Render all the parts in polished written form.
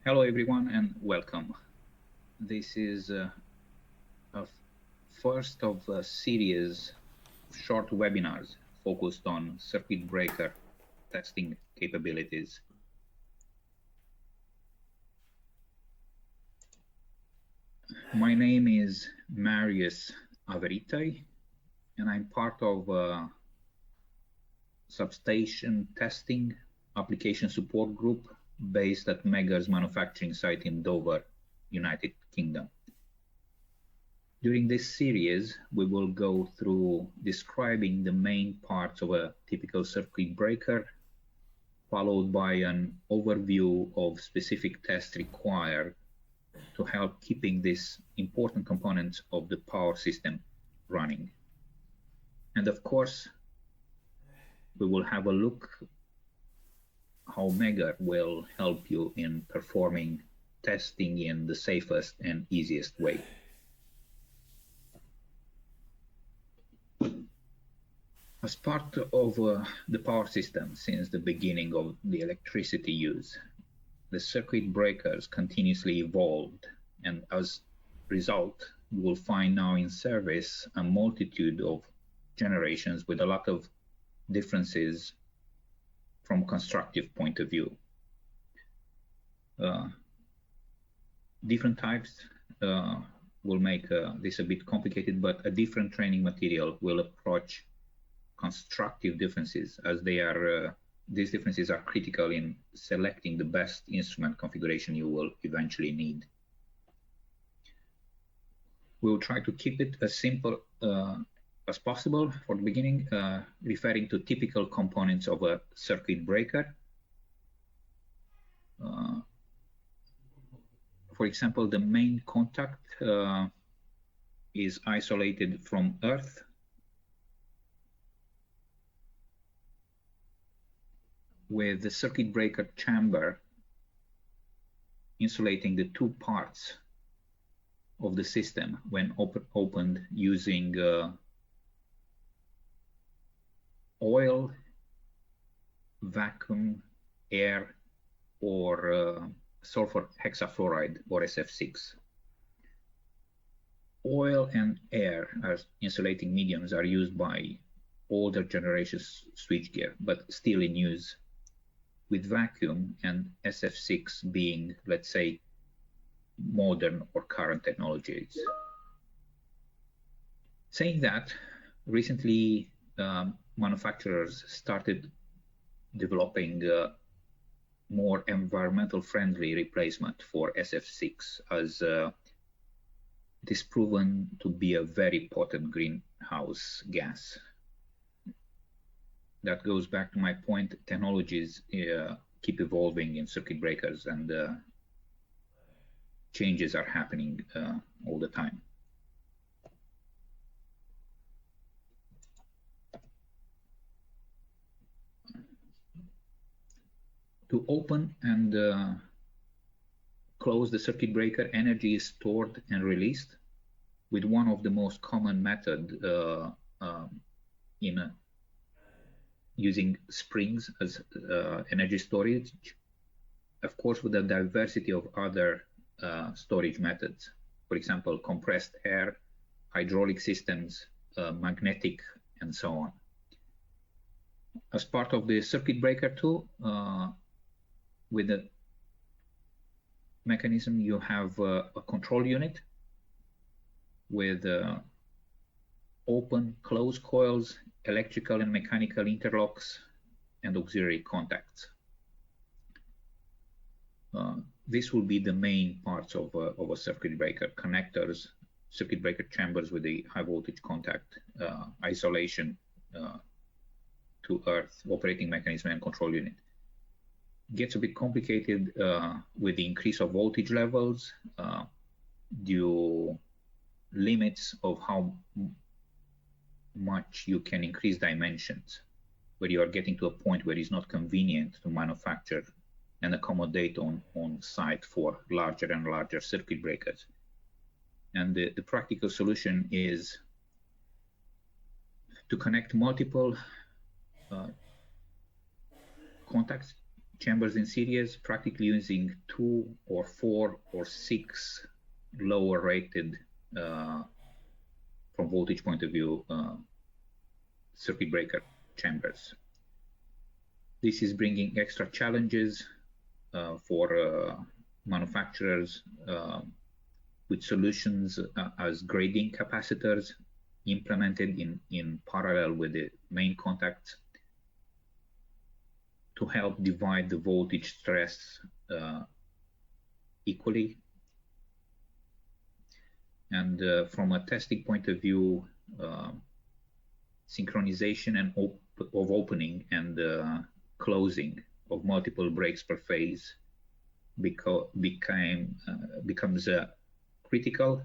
Hello, everyone, and welcome. This is a first of a series of short webinars focused on circuit breaker testing capabilities. My name is Marius Averitai, and I'm part of substation testing application support group based at Mega's manufacturing site in Dover, United Kingdom. During this series, we will go through describing the main parts of a typical circuit breaker, followed by an overview of specific tests required to help keeping this important component of the power system running. And of course, we will have a look how Mega will help you in performing testing in the safest and easiest way. As part of the power system since the beginning of the electricity use, the circuit breakers continuously evolved, and as a result, you will find now in service a multitude of generations with a lot of differences from a constructive point of view. Different types will make this a bit complicated, but a different training material will approach constructive differences, as they are these differences are critical in selecting the best instrument configuration you will eventually need. We will try to keep it as simple as possible for the beginning, referring to typical components of a circuit breaker. For example, the main contact is isolated from Earth. With the circuit breaker chamber insulating the two parts of the system when opened using oil, vacuum, air, or sulfur hexafluoride, or SF6. Oil and air as insulating mediums are used by older generations switchgear, but still in use, with vacuum and SF6 being, let's say, modern or current technologies. Saying that, recently manufacturers started developing more environmental friendly replacement for SF6, as it is proven to be a very potent greenhouse gas. That goes back to my point, technologies keep evolving in circuit breakers, and changes are happening all the time. To open and close the circuit breaker, energy is stored and released with one of the most common method in using springs as energy storage, of course, with a diversity of other storage methods. For example, compressed air, hydraulic systems, magnetic, and so on. As part of the circuit breaker too, with the mechanism, you have a control unit with open, closed coils, electrical and mechanical interlocks, and auxiliary contacts. This will be the main parts of a circuit breaker: connectors, circuit breaker chambers with the high voltage contact, isolation to earth, operating mechanism, and control unit. Gets a bit complicated with the increase of voltage levels due limits of how much you can increase dimensions, where you are getting to a point where it's not convenient to manufacture and accommodate on site for larger and larger circuit breakers. And the practical solution is to connect multiple contacts chambers in series, practically using 2 or 4 or 6 lower rated from voltage point of view circuit breaker chambers. This is bringing extra challenges for manufacturers with solutions as grading capacitors implemented in parallel with the main contacts to help divide the voltage stress equally. And from a testing point of view, synchronization and of opening and closing of multiple breaks per phase becomes critical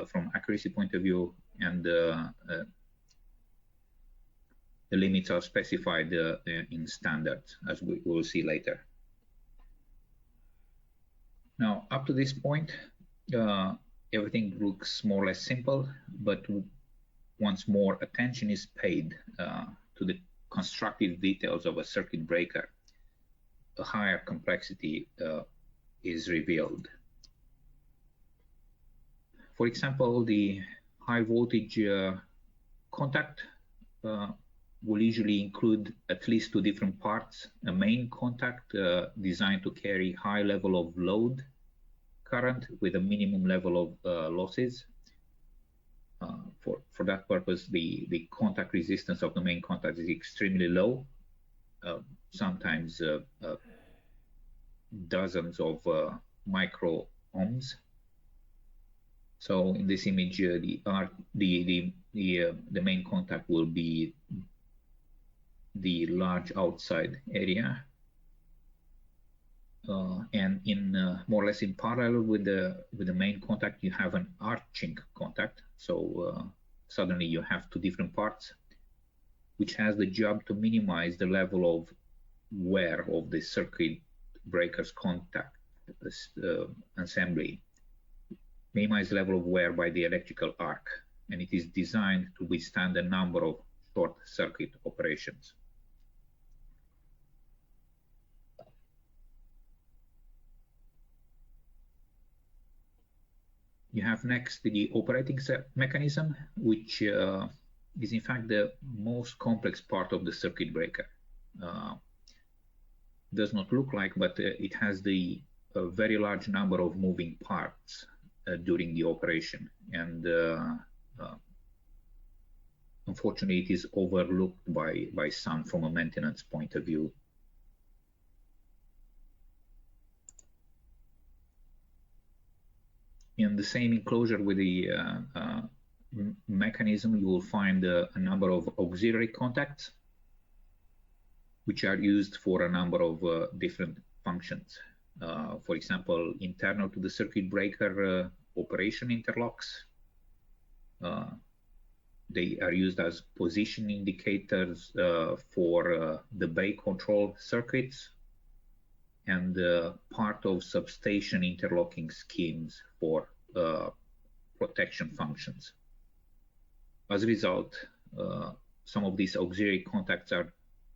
from accuracy point of view, and the limits are specified in standards, as we will see later. Now, up to this point, everything looks more or less simple, but once more attention is paid to the constructive details of a circuit breaker, a higher complexity is revealed. For example, the high voltage contact will usually include at least 2 different parts: a main contact designed to carry high level of load current with a minimum level of losses. For that purpose, the contact resistance of the main contact is extremely low, sometimes dozens of micro ohms. So in this image, the main contact will be the large outside area, and in more or less in parallel with the main contact, you have an arching contact. So suddenly you have 2 different parts, which has the job to minimize the level of wear of the circuit breaker's contact assembly, minimize the level of wear by the electrical arc, and it is designed to withstand a number of short circuit operations. You have next the operating mechanism, which is in fact the most complex part of the circuit breaker. Does not look like, but it has a very large number of moving parts during the operation, and unfortunately it is overlooked by some from a maintenance point of view. In the same enclosure with the mechanism, you will find a number of auxiliary contacts, which are used for a number of different functions. For example, internal to the circuit breaker operation interlocks. They are used as position indicators for the bay control circuits, and part of substation interlocking schemes for protection functions. As a result, some of these auxiliary contacts are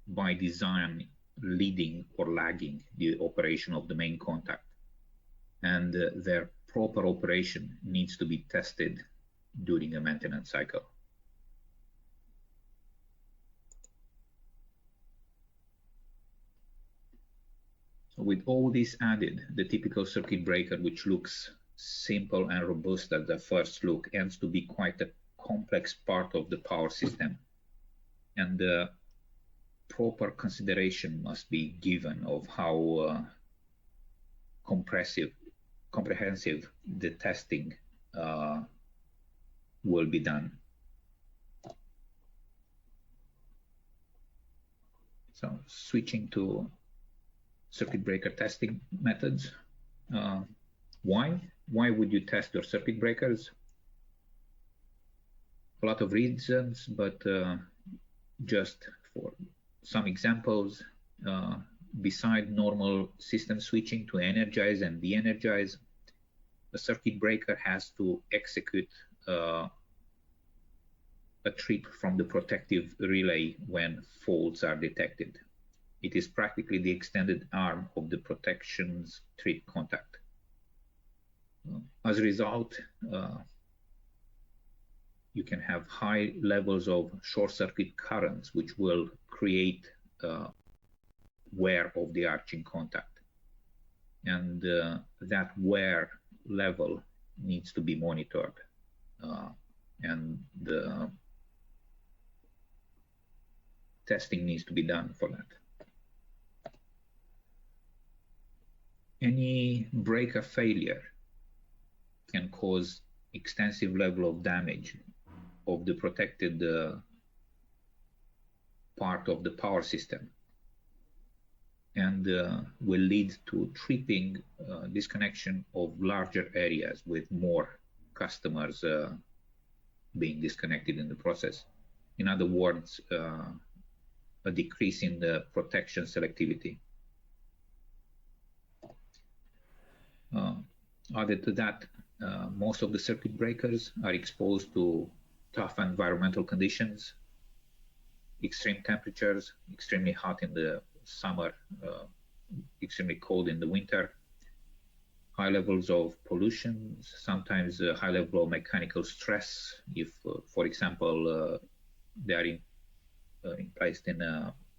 by design leading or lagging the operation of the main contact, and their proper operation needs to be tested during a maintenance cycle. So with all this added, the typical circuit breaker, which looks simple and robust at the first look, ends to be quite a complex part of the power system, and proper consideration must be given of how comprehensive the testing will be done. So switching to circuit breaker testing methods. Why would you test your circuit breakers? A lot of reasons, but just for some examples, beside normal system switching to energize and de-energize, a circuit breaker has to execute a trip from the protective relay when faults are detected. It is practically the extended arm of the protection's trip contact. As a result, you can have high levels of short-circuit currents, which will create wear of the arching contact. And that wear level needs to be monitored. And the testing needs to be done for that. Any breaker failure can cause extensive level of damage of the protected part of the power system, and will lead to tripping, disconnection of larger areas with more customers being disconnected in the process. In other words, a decrease in the protection selectivity. Added to that, most of the circuit breakers are exposed to tough environmental conditions, extreme temperatures, extremely hot in the summer, extremely cold in the winter, high levels of pollution, sometimes a high level of mechanical stress if, for example, they are placed in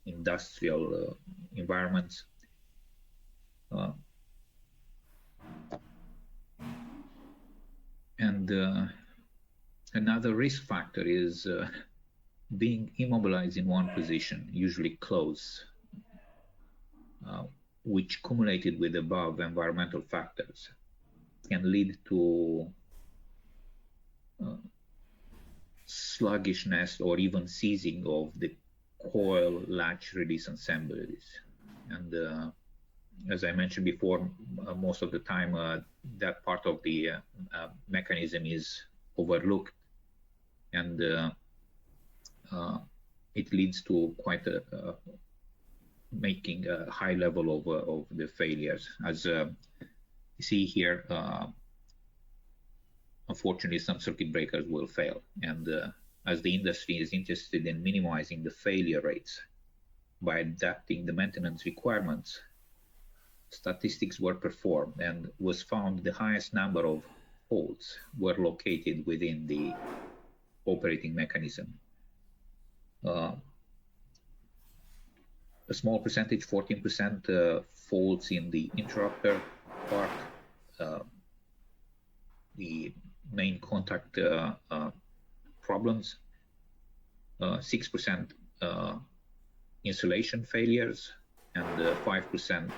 industrial environments. And another risk factor is being immobilized in one position, usually close, which cumulated with above environmental factors can lead to sluggishness or even seizing of the coil latch release assemblies. And as I mentioned before, most of the time that part of the mechanism is overlooked, and it leads to quite making a high level of the failures. As you see here, unfortunately, some circuit breakers will fail, and as the industry is interested in minimizing the failure rates by adapting the maintenance requirements, statistics were performed and was found the highest number of faults were located within the operating mechanism. A small percentage, 14%, faults in the interrupter part, the main contact problems, 6% insulation failures, and 5%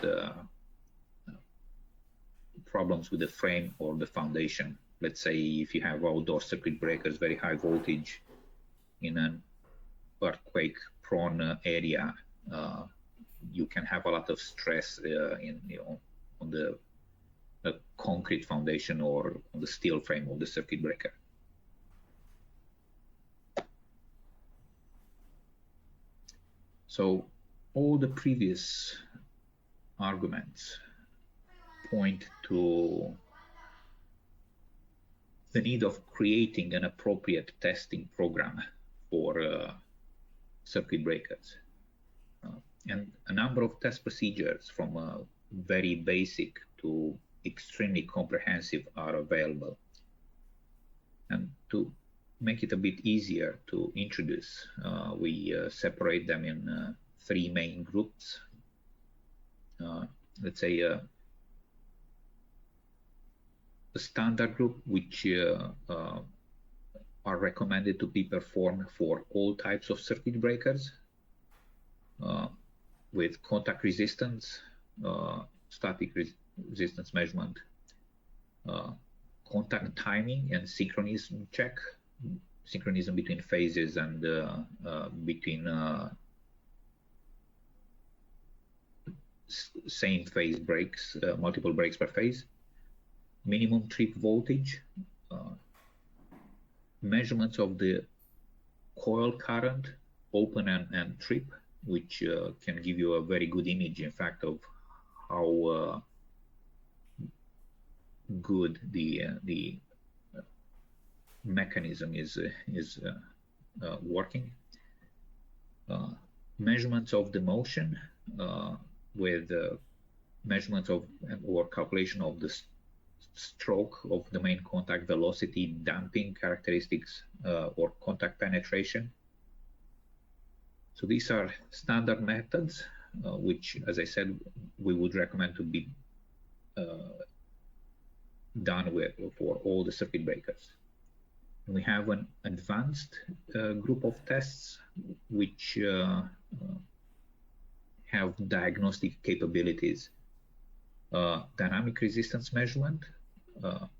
problems with the frame or the foundation. Let's say if you have outdoor circuit breakers, very high voltage in an earthquake prone area, you can have a lot of stress on the concrete foundation or on the steel frame of the circuit breaker. So all the previous arguments point to the need of creating an appropriate testing program for circuit breakers. And a number of test procedures from very basic to extremely comprehensive are available. And to make it a bit easier to introduce, we separate them in three main groups. Let's say a standard group, which are recommended to be performed for all types of circuit breakers, with contact resistance, static resistance measurement, contact timing and synchronism check, synchronism between phases and between same phase breaks, multiple breaks per phase, minimum trip voltage, measurements of the coil current, open and trip, which can give you a very good image, in fact, of how good the mechanism is working. Measurements of the motion, with measurements of or calculation of the stroke of the main contact, velocity, damping characteristics, or contact penetration. So these are standard methods, which, as I said, we would recommend to be done with for all the circuit breakers. We have an advanced group of tests which have diagnostic capabilities. Dynamic resistance measurement,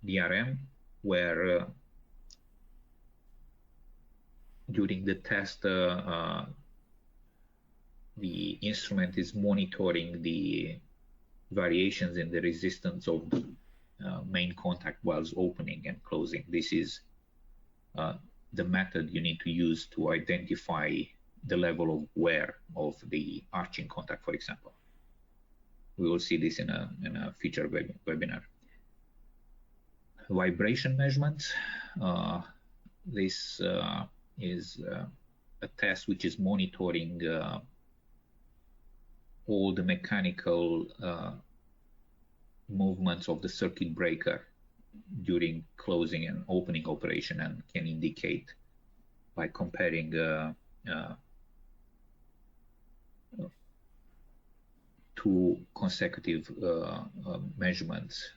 DRM, where during the test the instrument is monitoring the variations in the resistance of the main contact valves opening and closing. This is the method you need to use to identify the level of wear of the arching contact, for example. We will see this in a future webinar. Vibration measurements. This is a test which is monitoring all the mechanical movements of the circuit breaker during closing and opening operation, and can indicate by comparing two consecutive measurements.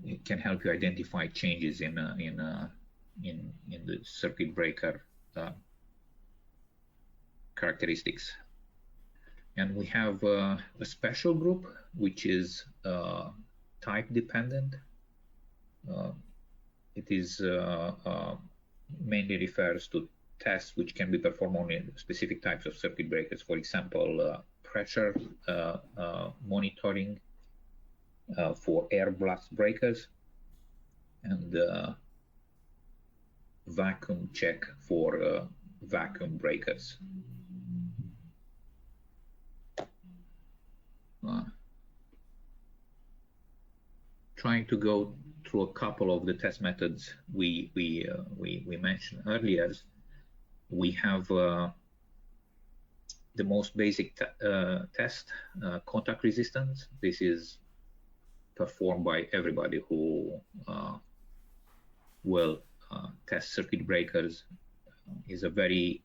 It can help you identify changes in the circuit breaker characteristics. And we have a special group which is type dependent. It is mainly refers to tests which can be performed on specific types of circuit breakers. For example, pressure monitoring for air blast breakers, and vacuum check for vacuum breakers. Trying to go through a couple of the test methods we mentioned earlier. We have the most basic test, contact resistance. This is performed by everybody who will test circuit breakers. Is a very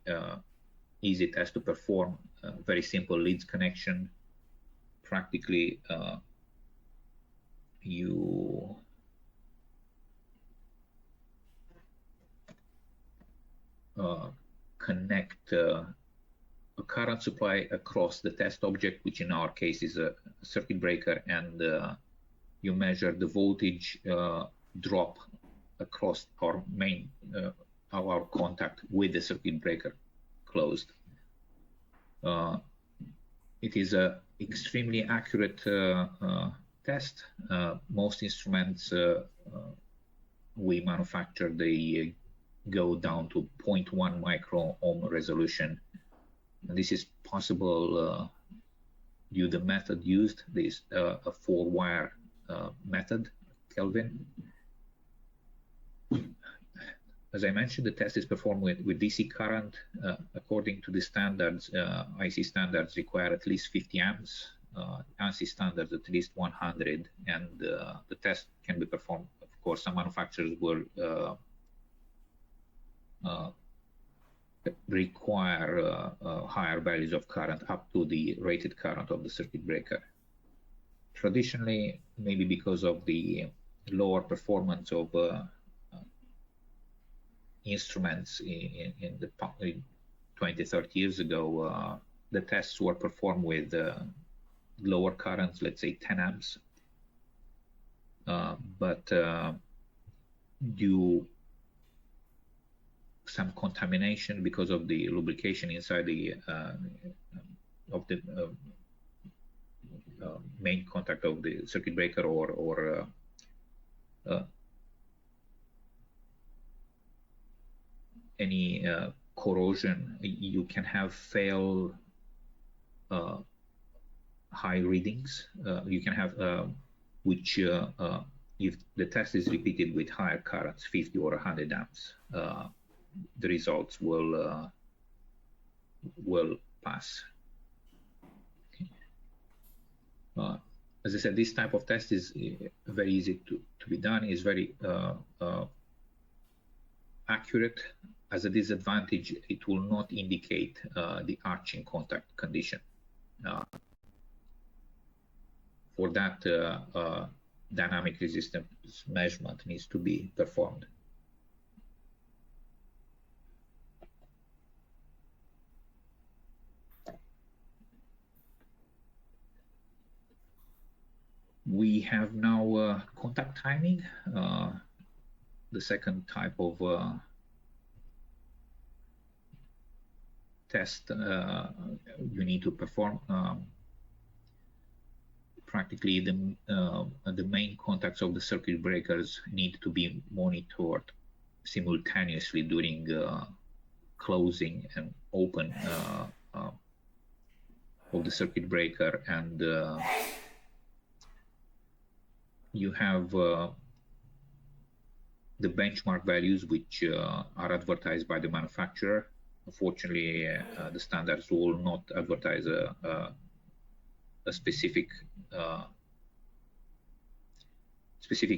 easy test to perform, very simple leads connection. Practically you connect a current supply across the test object, which in our case is a circuit breaker, and you measure the voltage drop across our main our contact with the circuit breaker closed. It is a extremely accurate test. Most instruments we manufacture, they go down to 0.1 micro ohm resolution. And this is possible due to the method used. This a 4-wire method, Kelvin. As I mentioned, the test is performed with DC current. According to the standards, IC standards require at least 50 amps, ANSI standards at least 100, and the test can be performed. Of course, some manufacturers will require higher values of current, up to the rated current of the circuit breaker. Traditionally, maybe because of the lower performance of instruments in the 20-30 years ago, the tests were performed with lower currents, let's say 10 amps. But due some contamination because of the lubrication inside the main contact of the circuit breaker, or any corrosion, you can have fail high readings. You can have which if the test is repeated with higher currents, 50 or 100 amps, the results will will pass. As I said, this type of test is very easy to be done, is very accurate. As a disadvantage, it will not indicate the arching contact condition. For that, dynamic resistance measurement needs to be performed. We have now contact timing, the second type of test you need to perform. Practically, the main contacts of the circuit breakers need to be monitored simultaneously during closing and open of the circuit breaker, and you have the benchmark values which are advertised by the manufacturer. Unfortunately, the standards will not advertise a specific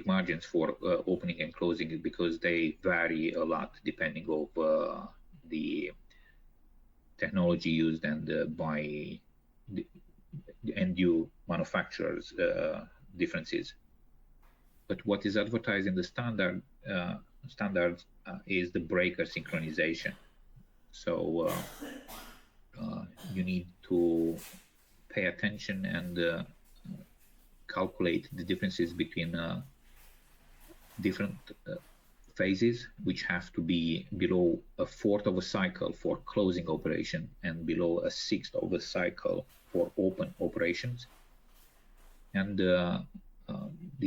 margins for opening and closing, because they vary a lot depending on the technology used and by the end manufacturers differences. But what is advertised in the standards is the breaker synchronization. So you need to pay attention and calculate the differences between different phases, which have to be below a fourth of a cycle for closing operation and below a sixth of a cycle for open operations. And the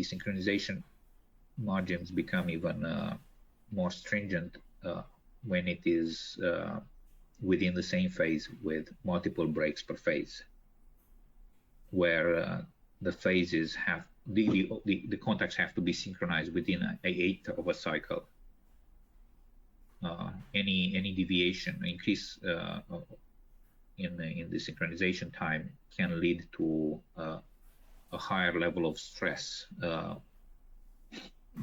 synchronization margins become even more stringent when it is within the same phase with multiple breaks per phase, where the phases have the contacts have to be synchronized within an eighth of a cycle. Any deviation, increase in the synchronization time can lead to a higher level of stress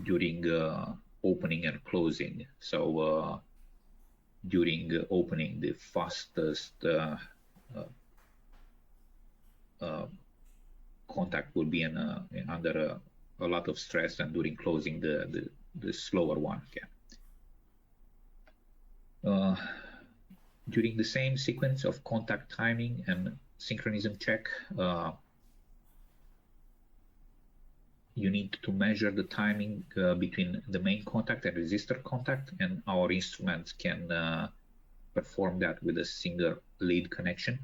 during opening and closing. So during opening, the fastest contact will be under a lot of stress, and during closing, the slower one can. During the same sequence of contact timing and synchronism check, you need to measure the timing between the main contact and resistor contact, and our instruments can perform that with a single lead connection.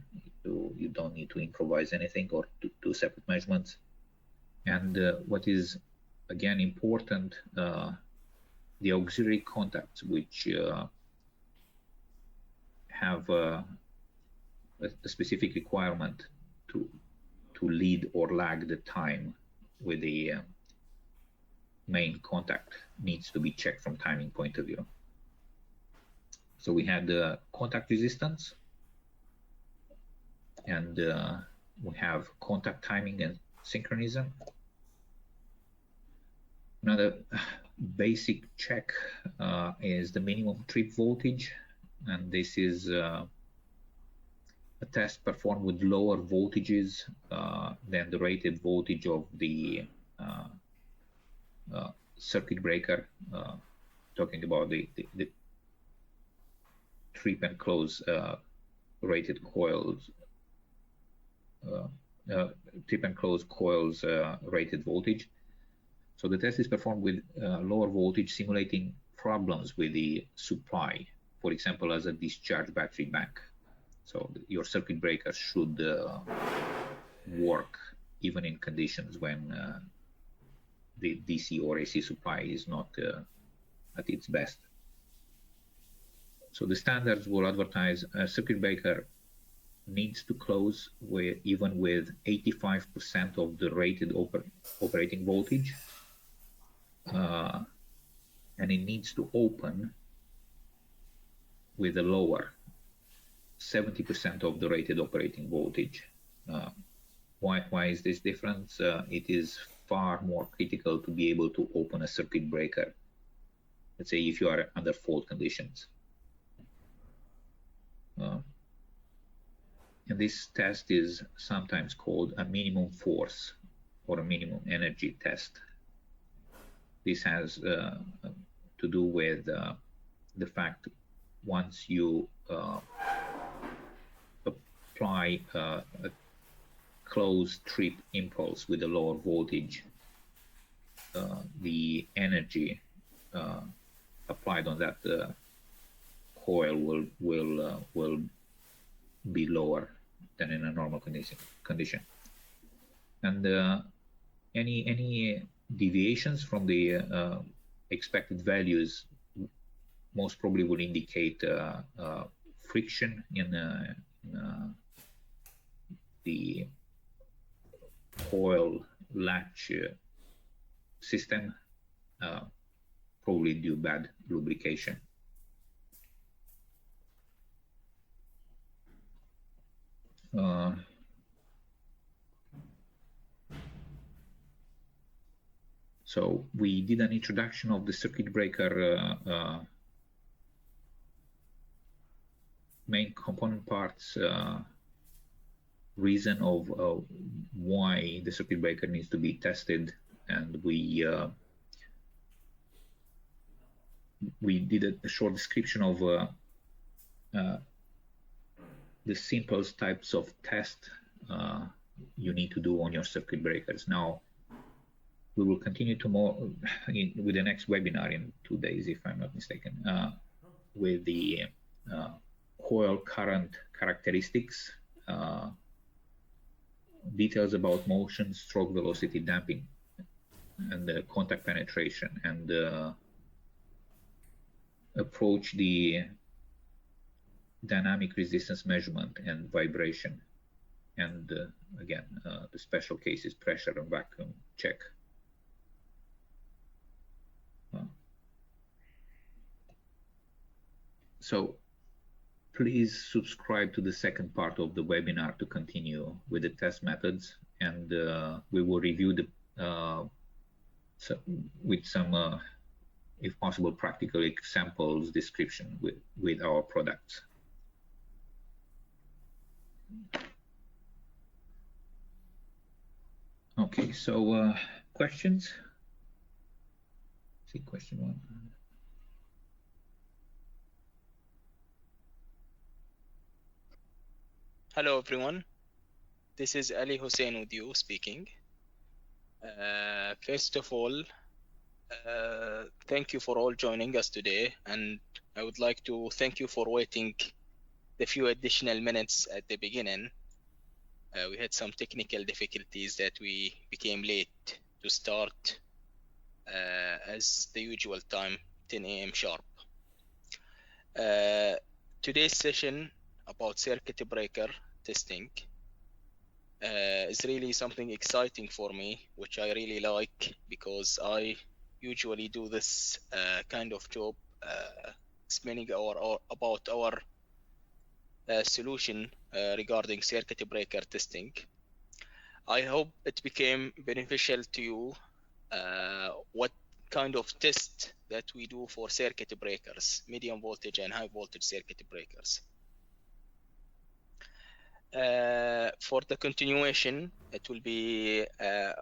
You don't need to improvise anything or to do separate measurements. And what is again important, the auxiliary contacts, which have a specific requirement to lead or lag the time with the main contact, needs to be checked from timing point of view. So we had the contact resistance, and we have contact timing and synchronism. Another basic check is the minimum trip voltage, and this is a test performed with lower voltages than the rated voltage of the circuit breaker, talking about the trip and close rated coils, trip and close coils rated voltage. So the test is performed with lower voltage, simulating problems with the supply, for example, as a discharge battery bank. So your circuit breaker should work even in conditions when the DC or AC supply is not at its best. So the standards will advertise a circuit breaker needs to close even with 85% of the rated operating voltage, and it needs to open with a lower 70% of the rated operating voltage. Why is this difference? It is far more critical to be able to open a circuit breaker, let's say if you are under fault conditions. And this test is sometimes called a minimum force or a minimum energy test. This has to do with the fact once you apply a closed trip impulse with a lower voltage, the energy applied on that coil will be lower than in a normal condition. And any deviations from the expected values most probably will indicate friction in the coil latch system, probably due to bad lubrication. So we did an introduction of the circuit breaker main component parts, reason of why the circuit breaker needs to be tested, and we did a short description of the simplest types of test you need to do on your circuit breakers. Now, we will continue to more with the next webinar in 2 days, if I'm not mistaken, with the coil current characteristics, details about motion, stroke velocity damping, and the contact penetration, and approach the dynamic resistance measurement and vibration, and again, the special cases, pressure and vacuum check. So please subscribe to the second part of the webinar to continue with the test methods, and we will review the with some if possible practical examples description with our products. Okay, so questions? See question one. Hello everyone, this is Ali Hussein with you speaking. First of all, thank you for all joining us today, and I would like to thank you for waiting the few additional minutes at the beginning. We had some technical difficulties that we became late to start as the usual time, 10 a.m. sharp. Today's session about circuit breaker testing is really something exciting for me, which I really like, because I usually do this kind of job, explaining about our solution regarding circuit breaker testing. I hope it became beneficial to you what kind of test that we do for circuit breakers, medium voltage and high voltage circuit breakers. For the continuation, it will be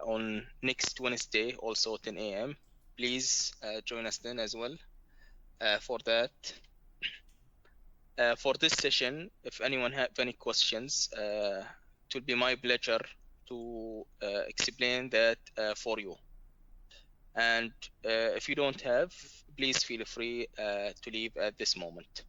on next Wednesday, also 10 a.m. Please join us then as well for that. For this session, if anyone have any questions, it will be my pleasure to explain that for you. And if you don't have, please feel free to leave at this moment.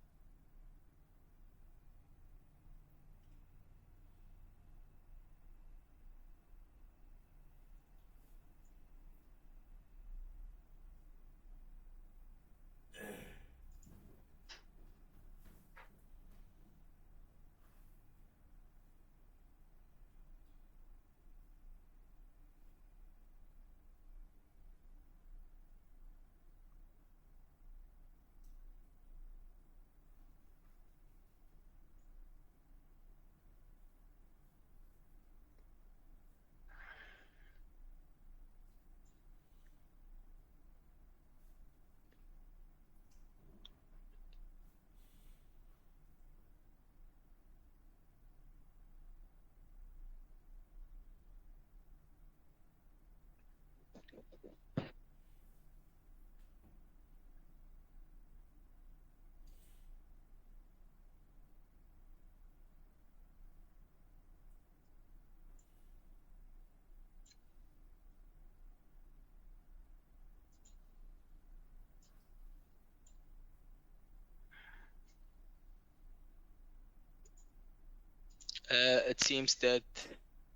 It seems that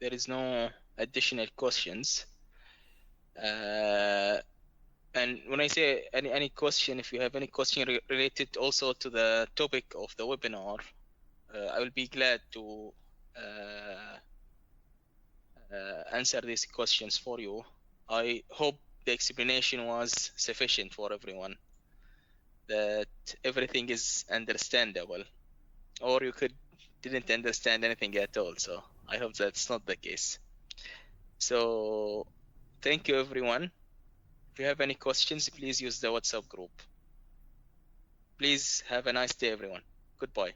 there is no additional questions. And when I say any question, if you have any question related also to the topic of the webinar, I will be glad to answer these questions for you. I hope the explanation was sufficient for everyone, that everything is understandable, or you didn't understand anything at all. So I hope that's not the case. So thank you, everyone. If you have any questions, please use the WhatsApp group. Please have a nice day, everyone. Goodbye.